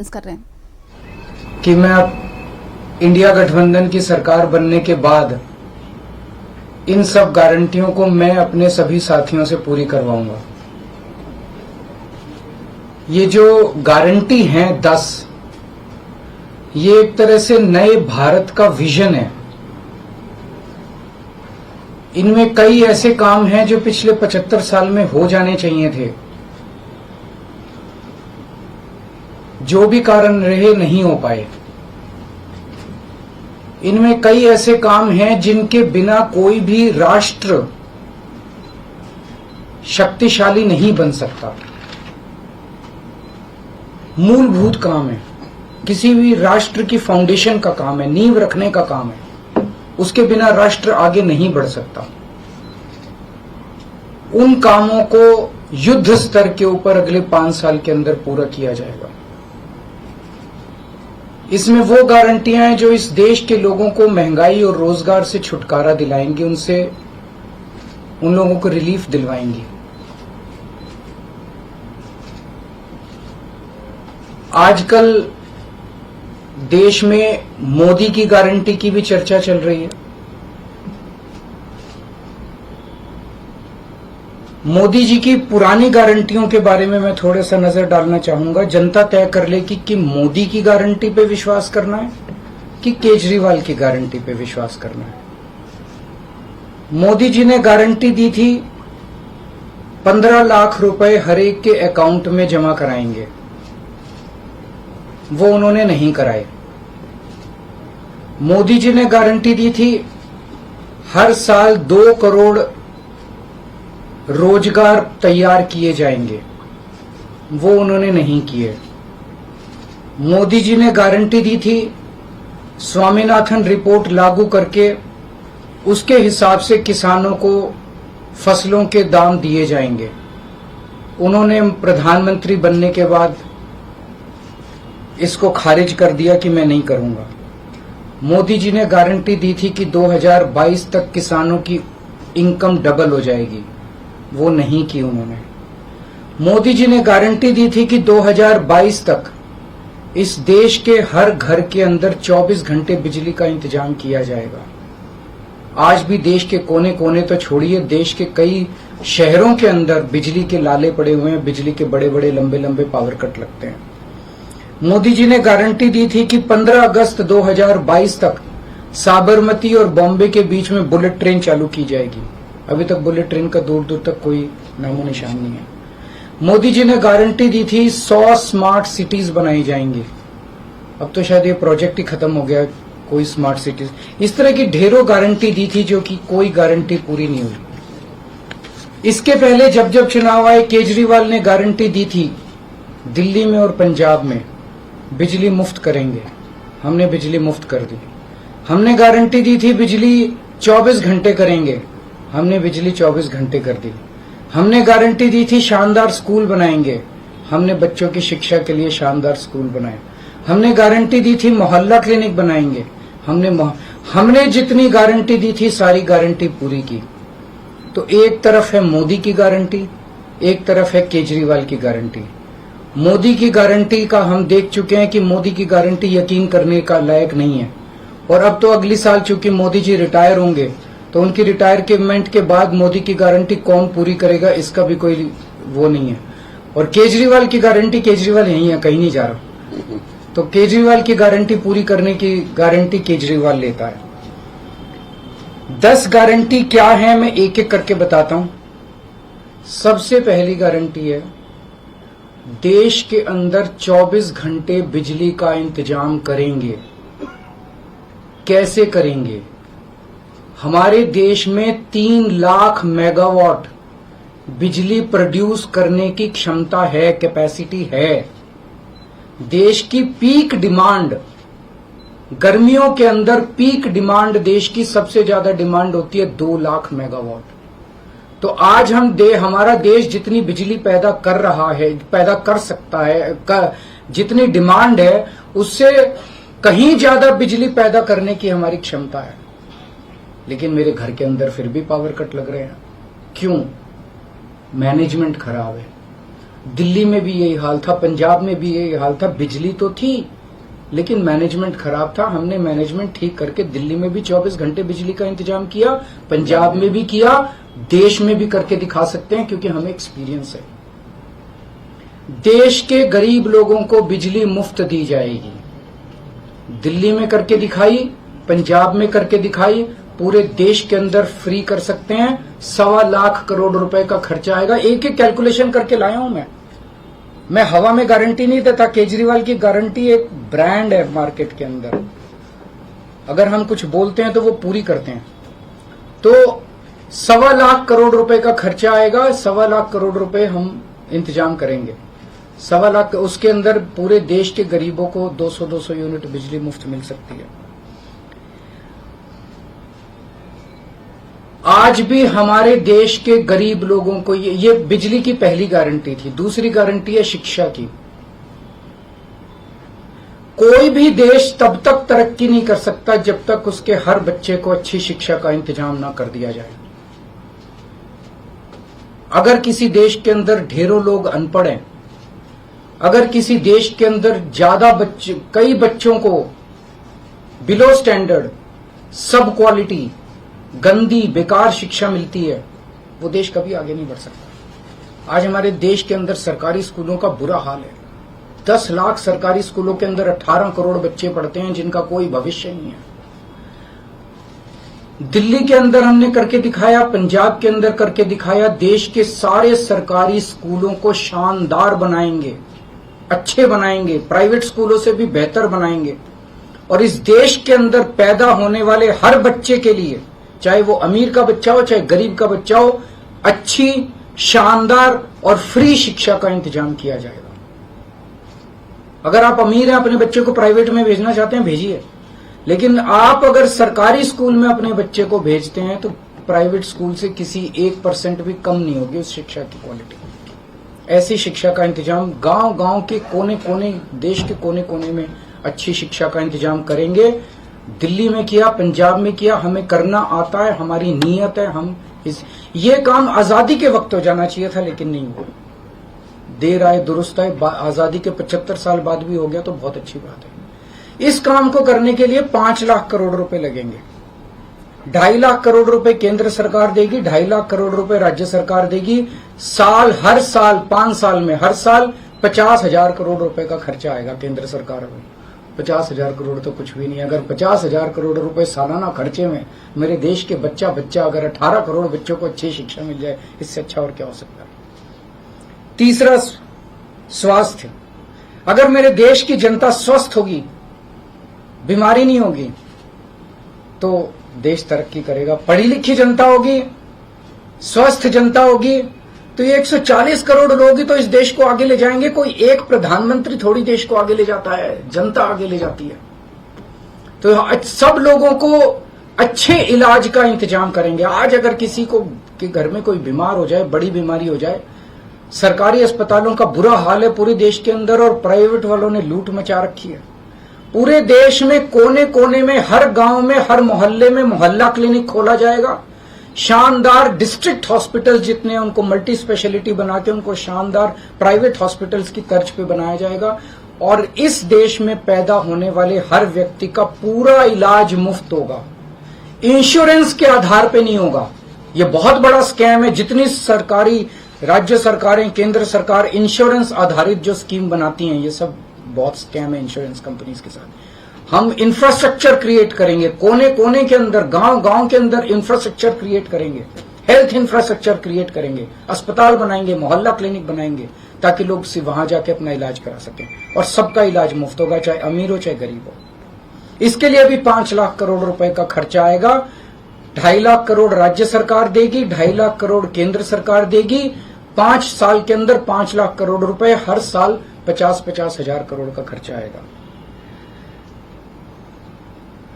कर रहे हैं कि मैं अब इंडिया गठबंधन की सरकार बनने के बाद इन सब गारंटियों को मैं अपने सभी साथियों से पूरी करवाऊंगा। ये जो गारंटी हैं 10, ये एक तरह से नए भारत का विजन है। इनमें कई ऐसे काम हैं जो पिछले 75 साल में हो जाने चाहिए थे, जो भी कारण रहे नहीं हो पाए। इनमें कई ऐसे काम हैं जिनके बिना कोई भी राष्ट्र शक्तिशाली नहीं बन सकता। मूलभूत काम है, किसी भी राष्ट्र की फाउंडेशन का काम है, नींव रखने का काम है। उसके बिना राष्ट्र आगे नहीं बढ़ सकता। उन कामों को युद्ध स्तर के ऊपर अगले 5 साल के अंदर पूरा किया जाएगा। इसमें वो गारंटियां हैं जो इस देश के लोगों को महंगाई और रोजगार से छुटकारा दिलाएंगी, उन लोगों को रिलीफ दिलवाएंगी। आजकल देश में मोदी की गारंटी की भी चर्चा चल रही है। मोदी जी की पुरानी गारंटियों के बारे में मैं थोड़ा सा नजर डालना चाहूंगा। जनता तय कर लेगी कि मोदी की गारंटी पे विश्वास करना है कि केजरीवाल की गारंटी पे विश्वास करना है। मोदी जी ने गारंटी दी थी 15 लाख रुपए हर एक के अकाउंट में जमा कराएंगे, वो उन्होंने नहीं कराए। मोदी जी ने गारंटी दी थी हर साल 2 करोड़ रोजगार तैयार किए जाएंगे, वो उन्होंने नहीं किए। मोदी जी ने गारंटी दी थी स्वामीनाथन रिपोर्ट लागू करके उसके हिसाब से किसानों को फसलों के दाम दिए जाएंगे, उन्होंने प्रधानमंत्री बनने के बाद इसको खारिज कर दिया कि मैं नहीं करूंगा। मोदी जी ने गारंटी दी थी कि 2022 तक किसानों की इनकम डबल हो जाएगी, वो नहीं की उन्होंने। मोदी जी ने गारंटी दी थी कि 2022 तक इस देश के हर घर के अंदर 24 घंटे बिजली का इंतजाम किया जाएगा। आज भी देश के कोने कोने तो छोड़िए, देश के कई शहरों के अंदर बिजली के लाले पड़े हुए हैं, बिजली के बड़े बड़े लंबे लंबे पावर कट लगते हैं। मोदी जी ने गारंटी दी थी कि 15 अगस्त 2022 तक साबरमती और बॉम्बे के बीच में बुलेट ट्रेन चालू की जाएगी। अभी तक बुलेट ट्रेन का दूर दूर तक कोई नामो निशान नहीं है। मोदी जी ने गारंटी दी थी 100 स्मार्ट सिटीज बनाई जाएंगी। अब तो शायद ये प्रोजेक्ट ही खत्म हो गया, कोई स्मार्ट सिटीज। इस तरह की ढेरों गारंटी दी थी जो कि कोई गारंटी पूरी नहीं हुई। इसके पहले जब जब चुनाव आए, केजरीवाल ने गारंटी दी थी दिल्ली में और पंजाब में बिजली मुफ्त करेंगे, हमने बिजली मुफ्त कर दी। हमने गारंटी दी थी बिजली 24 घंटे करेंगे, हमने बिजली 24 घंटे कर दी। हमने गारंटी दी थी शानदार स्कूल बनाएंगे, हमने बच्चों की शिक्षा के लिए शानदार स्कूल बनाए। हमने गारंटी दी थी मोहल्ला क्लिनिक बनाएंगे, हमने जितनी गारंटी दी थी सारी गारंटी पूरी की। तो एक तरफ है मोदी की गारंटी, एक तरफ है केजरीवाल की गारंटी। मोदी की गारंटी का हम देख चुके हैं कि मोदी की गारंटी यकीन करने का लायक नहीं है। और अब तो अगली साल चूंकि मोदी जी रिटायर होंगे, तो उनकी रिटायरमेंट के बाद मोदी की गारंटी कौन पूरी करेगा, इसका भी कोई वो नहीं है। और केजरीवाल की गारंटी, केजरीवाल यही है, कहीं नहीं जा रहा, तो केजरीवाल की गारंटी पूरी करने की गारंटी केजरीवाल लेता है। 10 गारंटी क्या है, मैं एक एक करके बताता हूं। सबसे पहली गारंटी है देश के अंदर 24 घंटे बिजली का इंतजाम करेंगे। कैसे करेंगे? हमारे देश में 3 लाख मेगावाट बिजली प्रोड्यूस करने की क्षमता है, कैपेसिटी है। देश की पीक डिमांड, गर्मियों के अंदर पीक डिमांड देश की सबसे ज्यादा डिमांड होती है 2 लाख मेगावाट। तो आज हमारा देश जितनी बिजली पैदा कर रहा है, पैदा कर सकता है, जितनी डिमांड है उससे कहीं ज्यादा बिजली पैदा करने की हमारी क्षमता है। लेकिन मेरे घर के अंदर फिर भी पावर कट लग रहे हैं। क्यों? मैनेजमेंट खराब है। दिल्ली में भी यही हाल था, पंजाब में भी यही हाल था। बिजली तो थी लेकिन मैनेजमेंट खराब था। हमने मैनेजमेंट ठीक करके दिल्ली में भी 24 घंटे बिजली का इंतजाम किया, पंजाब में भी किया, देश में भी करके दिखा सकते हैं क्योंकि हमें एक्सपीरियंस है। देश के गरीब लोगों को बिजली मुफ्त दी जाएगी। दिल्ली में करके दिखाई, पंजाब में करके दिखाई, पूरे देश के अंदर फ्री कर सकते हैं। 1.25 लाख करोड़ रुपए का खर्चा आएगा। एक एक कैलकुलेशन करके लाया हूं मैं हवा में गारंटी नहीं देता। केजरीवाल की गारंटी एक ब्रांड है मार्केट के अंदर। अगर हम कुछ बोलते हैं तो वो पूरी करते हैं। तो 1.25 लाख करोड़ रुपए का खर्चा आएगा। 1.25 लाख करोड़ रुपए हम इंतजाम करेंगे। 1.25 लाख, उसके अंदर पूरे देश के गरीबों को 200-200 यूनिट बिजली मुफ्त मिल सकती है। आज भी हमारे देश के गरीब लोगों को ये बिजली की पहली गारंटी थी। दूसरी गारंटी है शिक्षा की। कोई भी देश तब तक तरक्की नहीं कर सकता जब तक उसके हर बच्चे को अच्छी शिक्षा का इंतजाम ना कर दिया जाए। अगर किसी देश के अंदर ढेरों लोग अनपढ़ हैं, अगर किसी देश के अंदर ज्यादा बच्चे, कई बच्चों को बिलो स्टैंडर्ड, सब क्वालिटी, गंदी बेकार शिक्षा मिलती है, वो देश कभी आगे नहीं बढ़ सकता। आज हमारे देश के अंदर सरकारी स्कूलों का बुरा हाल है। 10 लाख सरकारी स्कूलों के अंदर 18 करोड़ बच्चे पढ़ते हैं जिनका कोई भविष्य नहीं है। दिल्ली के अंदर हमने करके दिखाया, पंजाब के अंदर करके दिखाया। देश के सारे सरकारी स्कूलों को शानदार बनाएंगे, अच्छे बनाएंगे, प्राइवेट स्कूलों से भी बेहतर बनाएंगे। और इस देश के अंदर पैदा होने वाले हर बच्चे के लिए, चाहे वो अमीर का बच्चा हो चाहे गरीब का बच्चा हो, अच्छी, शानदार और फ्री शिक्षा का इंतजाम किया जाएगा। अगर आप अमीर हैं, अपने बच्चे को प्राइवेट में भेजना चाहते हैं, भेजिए। लेकिन आप अगर सरकारी स्कूल में अपने बच्चे को भेजते हैं तो प्राइवेट स्कूल से किसी 1% भी कम नहीं होगी उस शिक्षा की क्वालिटी। ऐसी शिक्षा का इंतजाम गांव-गांव के कोने-कोने, देश के कोने-कोने में अच्छी शिक्षा का इंतजाम करेंगे। दिल्ली में किया, पंजाब में किया, हमें करना आता है, हमारी नीयत है। हम ये काम आजादी के वक्त हो जाना चाहिए था लेकिन नहीं हुआ। देर आए दुरुस्त आए, आजादी के 75 साल बाद भी हो गया तो बहुत अच्छी बात है। इस काम को करने के लिए 5 लाख करोड़ रुपए लगेंगे। 2.5 लाख करोड़ रुपए केंद्र सरकार देगी, 2.5 लाख करोड़ रुपए राज्य सरकार देगी। हर साल 5 साल में हर साल 50,000 करोड़ रुपए का खर्चा आएगा केंद्र सरकार में। 50,000 करोड़ तो कुछ भी नहीं। अगर 50,000 करोड़ रुपए सालाना खर्चे में मेरे देश के बच्चा अगर 18 करोड़ बच्चों को अच्छी शिक्षा मिल जाए, इससे अच्छा और क्या हो सकता है। तीसरा, स्वास्थ्य। अगर मेरे देश की जनता स्वस्थ होगी, बीमारी नहीं होगी, तो देश तरक्की करेगा। पढ़ी लिखी जनता होगी, स्वस्थ जनता होगी, तो ये 140 करोड़ लोग ही तो इस देश को आगे ले जाएंगे। कोई एक प्रधानमंत्री थोड़ी देश को आगे ले जाता है, जनता आगे ले जाती है। तो सब लोगों को अच्छे इलाज का इंतजाम करेंगे। आज अगर किसी को के घर में कोई बीमार हो जाए, बड़ी बीमारी हो जाए, सरकारी अस्पतालों का बुरा हाल है पूरे देश के अंदर और प्राइवेट वालों ने लूट मचा रखी है। पूरे देश में कोने कोने में, हर गांव में, हर मोहल्ले में मोहल्ला क्लिनिक खोला जाएगा। शानदार डिस्ट्रिक्ट हॉस्पिटल्स जितने हैं उनको मल्टी स्पेशलिटी बना के उनको शानदार प्राइवेट हॉस्पिटल्स की तर्ज पे बनाया जाएगा। और इस देश में पैदा होने वाले हर व्यक्ति का पूरा इलाज मुफ्त होगा, इंश्योरेंस के आधार पे नहीं होगा। ये बहुत बड़ा स्कैम है। जितनी सरकारी, राज्य सरकारें, केंद्र सरकार इंश्योरेंस आधारित जो स्कीम बनाती हैं, ये सब बहुत स्कैम है इंश्योरेंस कंपनीज के साथ। हम इंफ्रास्ट्रक्चर क्रिएट करेंगे, कोने कोने के अंदर, गांव गांव के अंदर इंफ्रास्ट्रक्चर क्रिएट करेंगे, हेल्थ इंफ्रास्ट्रक्चर क्रिएट करेंगे, अस्पताल बनाएंगे, मोहल्ला क्लिनिक बनाएंगे, ताकि लोग वहां जाके अपना इलाज करा सकें। और सबका इलाज मुफ्त होगा, चाहे अमीर हो चाहे गरीब हो। इसके लिए भी 5 लाख करोड़ रुपए का खर्चा आएगा। 2.5 लाख करोड़ राज्य सरकार देगी, 2.5 लाख करोड़ केंद्र सरकार देगी। 5 साल के अंदर 5 लाख करोड़ रुपए, हर साल 50-50 हजार करोड़ का खर्चा आएगा।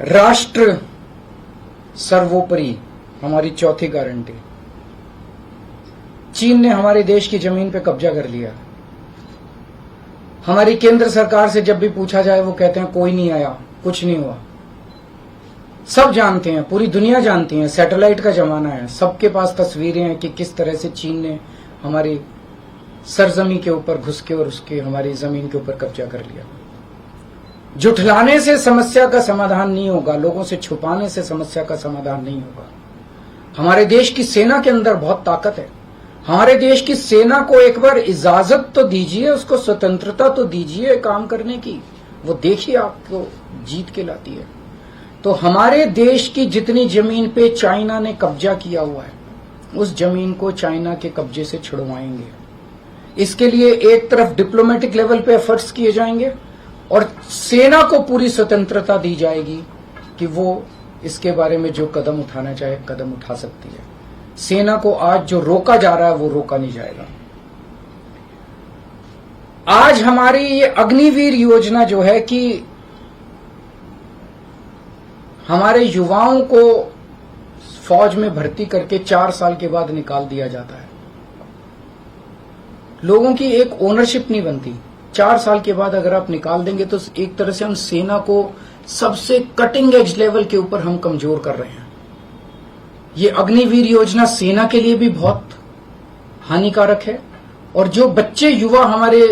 राष्ट्र सर्वोपरि, हमारी चौथी गारंटी। चीन ने हमारे देश की जमीन पे कब्जा कर लिया। हमारी केंद्र सरकार से जब भी पूछा जाए वो कहते हैं कोई नहीं आया, कुछ नहीं हुआ। सब जानते हैं, पूरी दुनिया जानती है, सैटेलाइट का जमाना है, सबके पास तस्वीरें हैं कि किस तरह से चीन ने हमारी सरजमी के ऊपर घुस के और उसके हमारी जमीन के ऊपर कब्जा कर लिया। जुठलाने से समस्या का समाधान नहीं होगा, लोगों से छुपाने से समस्या का समाधान नहीं होगा। हमारे देश की सेना के अंदर बहुत ताकत है। हमारे देश की सेना को एक बार इजाजत तो दीजिए, उसको स्वतंत्रता तो दीजिए काम करने की, वो देखिए आपको जीत के लाती है। तो हमारे देश की जितनी जमीन पे चाइना ने कब्जा किया हुआ है, उस जमीन को चाइना के कब्जे से छुड़वाएंगे। इसके लिए एक तरफ डिप्लोमेटिक लेवल पे एफर्ट्स किए जाएंगे और सेना को पूरी स्वतंत्रता दी जाएगी कि वो इसके बारे में जो कदम उठाना चाहे कदम उठा सकती है। सेना को आज जो रोका जा रहा है वो रोका नहीं जाएगा। आज हमारी ये अग्निवीर योजना जो है कि हमारे युवाओं को फौज में भर्ती करके 4 साल के बाद निकाल दिया जाता है। लोगों की एक ओनरशिप नहीं बनती। 4 साल के बाद अगर आप निकाल देंगे तो एक तरह से हम सेना को सबसे कटिंग एज लेवल के ऊपर हम कमजोर कर रहे हैं। ये अग्निवीर योजना सेना के लिए भी बहुत हानिकारक है और जो बच्चे युवा हमारे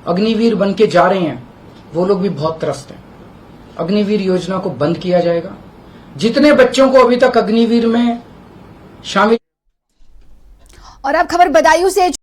अग्निवीर बन के जा रहे हैं वो लोग भी बहुत त्रस्त हैं। अग्निवीर योजना को बंद किया जाएगा। जितने बच्चों को अभी तक अग्निवीर में शामिल। और अब खबर बदायूं से